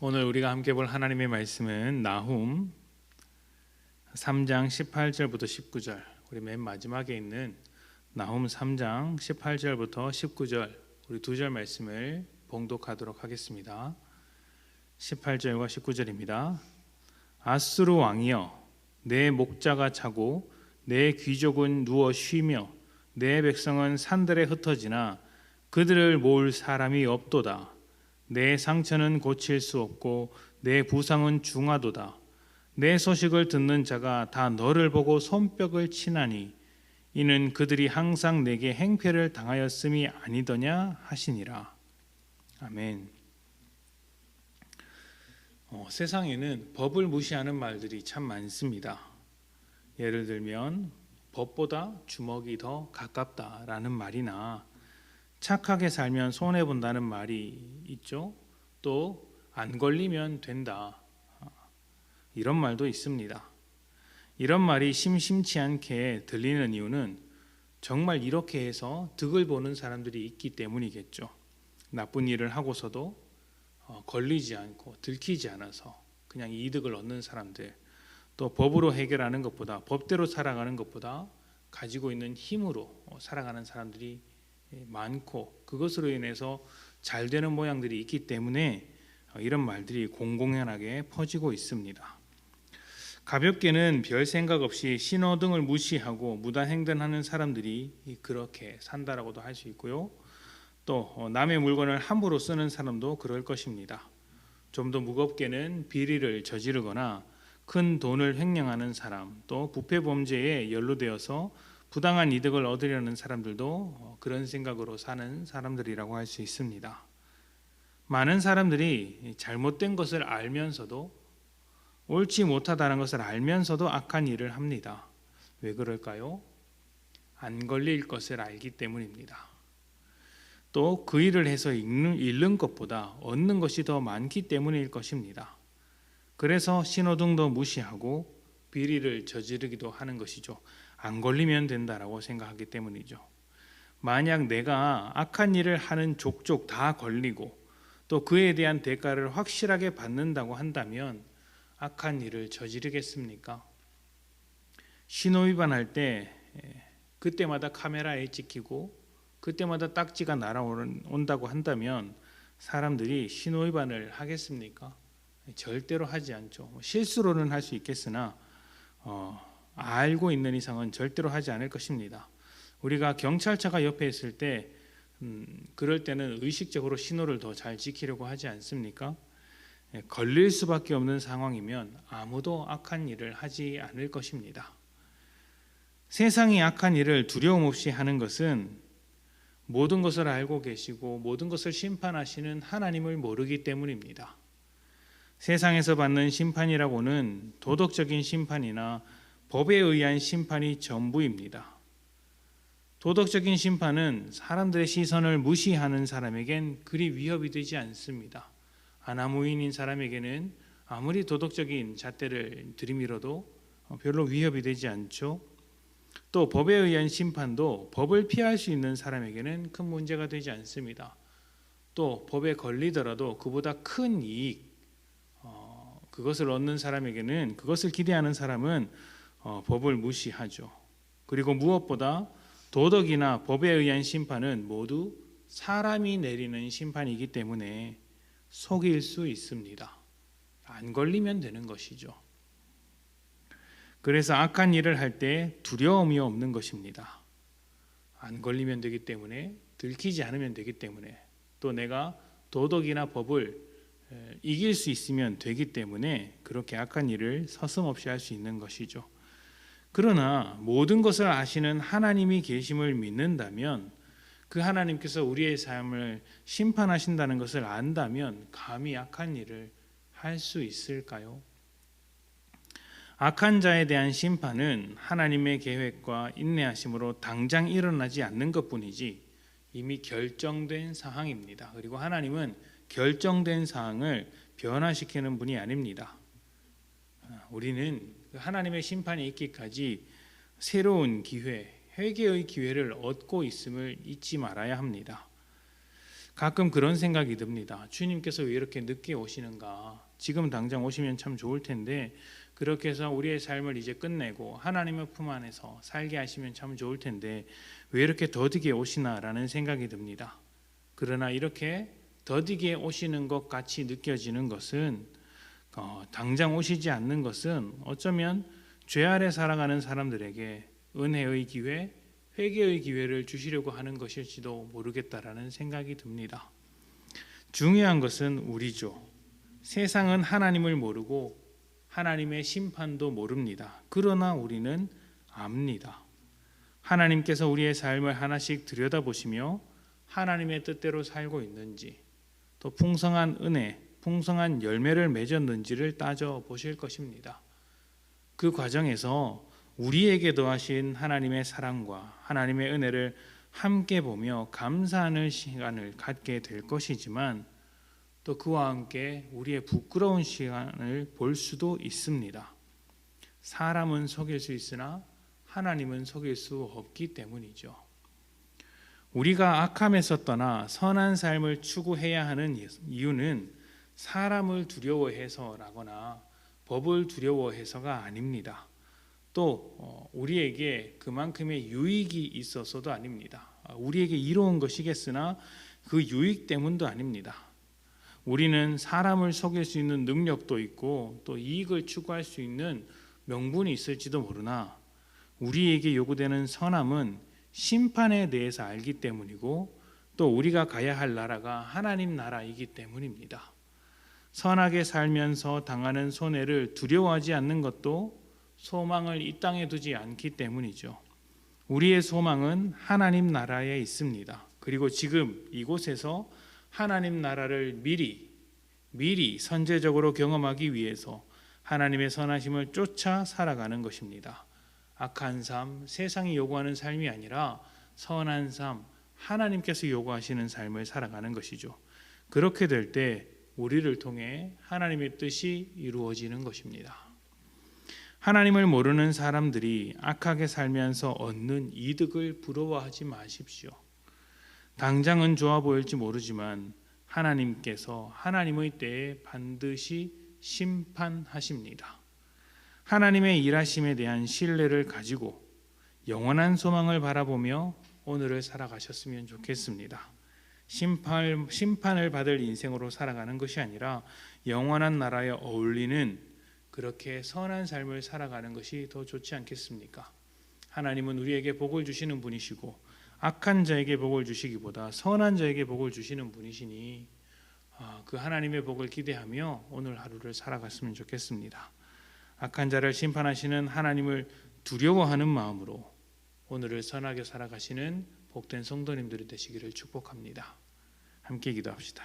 오늘 우리가 함께 볼 하나님의 말씀은 나훔 3장 18절부터 19절, 우리 맨 마지막에 있는 나훔 3장 18절부터 19절, 우리 두 절 말씀을 봉독하도록 하겠습니다. 18절과 19절입니다. 아수르 왕이여, 내 목자가 자고 내 귀족은 누워 쉬며 내 백성은 산들에 흩어지나 그들을 모을 사람이 없도다. 내 상처는 고칠 수 없고 내 부상은 중하도다. 내 소식을 듣는 자가 다 너를 보고 손뼉을 치나니 이는 그들이 항상 내게 행패를 당하였음이 아니더냐 하시니라. 아멘. 세상에는 법을 무시하는 말들이 참 많습니다. 예를 들면 법보다 주먹이 더 가깝다라는 말이나 착하게 살면 손해본다는 말이 있죠. 또 안 걸리면 된다, 이런 말도 있습니다. 이런 말이 심심치 않게 들리는 이유는 정말 이렇게 해서 득을 보는 사람들이 있기 때문이겠죠. 나쁜 일을 하고서도 걸리지 않고 들키지 않아서 그냥 이득을 얻는 사람들, 또 법으로 해결하는 것보다, 법대로 살아가는 것보다 가지고 있는 힘으로 살아가는 사람들이 많고, 그것으로 인해서 잘 되는 모양들이 있기 때문에 이런 말들이 공공연하게 퍼지고 있습니다. 가볍게는 별 생각 없이 신호등을 무시하고 무단횡단하는 사람들이 그렇게 산다라고도 할 수 있고요. 또 남의 물건을 함부로 쓰는 사람도 그럴 것입니다. 좀 더 무겁게는 비리를 저지르거나 큰 돈을 횡령하는 사람, 또 부패 범죄에 연루되어서 부당한 이득을 얻으려는 사람들도 그런 생각으로 사는 사람들이라고 할 수 있습니다. 많은 사람들이 잘못된 것을 알면서도, 옳지 못하다는 것을 알면서도 악한 일을 합니다. 왜 그럴까요? 안 걸릴 것을 알기 때문입니다. 또 그 일을 해서 잃는 것보다 얻는 것이 더 많기 때문일 것입니다. 그래서 신호등도 무시하고 비리를 저지르기도 하는 것이죠. 안 걸리면 된다라고 생각하기 때문이죠. 만약 내가 악한 일을 하는 족족 다 걸리고 또 그에 대한 대가를 확실하게 받는다고 한다면 악한 일을 저지르겠습니까? 신호위반할 때 그때마다 카메라에 찍히고 그때마다 딱지가 날아온다고 한다면 사람들이 신호위반을 하겠습니까? 절대로 하지 않죠. 실수로는 할 수 있겠으나 알고 있는 이상은 절대로 하지 않을 것입니다. 우리가 경찰차가 옆에 있을 때 그럴 때는 의식적으로 신호를 더 잘 지키려고 하지 않습니까? 걸릴 수밖에 없는 상황이면 아무도 악한 일을 하지 않을 것입니다. 세상이 악한 일을 두려움 없이 하는 것은 모든 것을 알고 계시고 모든 것을 심판하시는 하나님을 모르기 때문입니다. 세상에서 받는 심판이라고는 도덕적인 심판이나 법에 의한 심판이 전부입니다. 도덕적인 심판은 사람들의 시선을 무시하는 사람에겐 그리 위협이 되지 않습니다. 아나무인인 사람에게는 아무리 도덕적인 잣대를 들이밀어도 별로 위협이 되지 않죠. 또 법에 의한 심판도 법을 피할 수 있는 사람에게는 큰 문제가 되지 않습니다. 또 법에 걸리더라도 그보다 큰 이익, 그것을 얻는 사람에게는, 그것을 기대하는 사람은 법을 무시하죠. 그리고 무엇보다 도덕이나 법에 의한 심판은 모두 사람이 내리는 심판이기 때문에 속일 수 있습니다. 안 걸리면 되는 것이죠. 그래서 악한 일을 할 때 두려움이 없는 것입니다. 안 걸리면 되기 때문에, 들키지 않으면 되기 때문에, 또 내가 도덕이나 법을 이길 수 있으면 되기 때문에 그렇게 악한 일을 서슴없이 할 수 있는 것이죠. 그러나 모든 것을 아시는 하나님이 계심을 믿는다면, 그 하나님께서 우리의 삶을 심판하신다는 것을 안다면 감히 악한 일을 할 수 있을까요? 악한 자에 대한 심판은 하나님의 계획과 인내하심으로 당장 일어나지 않는 것뿐이지 이미 결정된 사항입니다. 그리고 하나님은 결정된 사항을 변화시키는 분이 아닙니다. 우리는 하나님의 심판이 있기까지 새로운 기회, 회개의 기회를 얻고 있음을 잊지 말아야 합니다. 가끔 그런 생각이 듭니다. 주님께서 왜 이렇게 늦게 오시는가? 지금 당장 오시면 참 좋을 텐데 그렇게 해서 우리의 삶을 이제 끝내고 하나님의 품 안에서 살게 하시면 참 좋을 텐데 왜 이렇게 더디게 오시나라는 생각이 듭니다. 그러나 이렇게 더디게 오시는 것 같이 느껴지는 것은 당장 오시지 않는 것은 어쩌면 죄 아래 살아가는 사람들에게 은혜의 기회, 회개의 기회를 주시려고 하는 것일지도 모르겠다라는 생각이 듭니다. 중요한 것은 우리죠. 세상은 하나님을 모르고 하나님의 심판도 모릅니다. 그러나 우리는 압니다. 하나님께서 우리의 삶을 하나씩 들여다보시며 하나님의 뜻대로 살고 있는지, 또 풍성한 은혜, 풍성한 열매를 맺었는지를 따져보실 것입니다. 그 과정에서 우리에게 더하신 하나님의 사랑과 하나님의 은혜를 함께 보며 감사하는 시간을 갖게 될 것이지만 또 그와 함께 우리의 부끄러운 시간을 볼 수도 있습니다. 사람은 속일 수 있으나 하나님은 속일 수 없기 때문이죠. 우리가 악함에서 떠나 선한 삶을 추구해야 하는 이유는 사람을 두려워해서라거나 법을 두려워해서가 아닙니다. 또 우리에게 그만큼의 유익이 있어서도 아닙니다. 우리에게 이로운 것이겠으나 그 유익 때문도 아닙니다. 우리는 사람을 속일 수 있는 능력도 있고 또 이익을 추구할 수 있는 명분이 있을지도 모르나 우리에게 요구되는 선함은 심판에 대해서 알기 때문이고 또 우리가 가야 할 나라가 하나님 나라이기 때문입니다. 선하게 살면서 당하는 손해를 두려워하지 않는 것도 소망을 이 땅에 두지 않기 때문이죠. 우리의 소망은 하나님 나라에 있습니다. 그리고 지금 이곳에서 하나님 나라를 미리 선제적으로 경험하기 위해서 하나님의 선하심을 쫓아 살아가는 것입니다. 악한 삶, 세상이 요구하는 삶이 아니라 선한 삶, 하나님께서 요구하시는 삶을 살아가는 것이죠. 그렇게 될 때 우리를 통해 하나님의 뜻이 이루어지는 것입니다. 하나님을 모르는 사람들이 악하게 살면서 얻는 이득을 부러워하지 마십시오. 당장은 좋아 보일지 모르지만 하나님께서 하나님의 때에 반드시 심판하십니다. 하나님의 일하심에 대한 신뢰를 가지고 영원한 소망을 바라보며 오늘을 살아가셨으면 좋겠습니다. 심판을 받을 인생으로 살아가는 것이 아니라 영원한 나라에 어울리는 그렇게 선한 삶을 살아가는 것이 더 좋지 않겠습니까? 하나님은 우리에게 복을 주시는 분이시고 악한 자에게 복을 주시기보다 선한 자에게 복을 주시는 분이시니 그 하나님의 복을 기대하며 오늘 하루를 살아갔으면 좋겠습니다. 악한 자를 심판하시는 하나님을 두려워하는 마음으로 오늘을 선하게 살아가시는 복된 성도님들이 되시기를 축복합니다. 함께 기도합시다.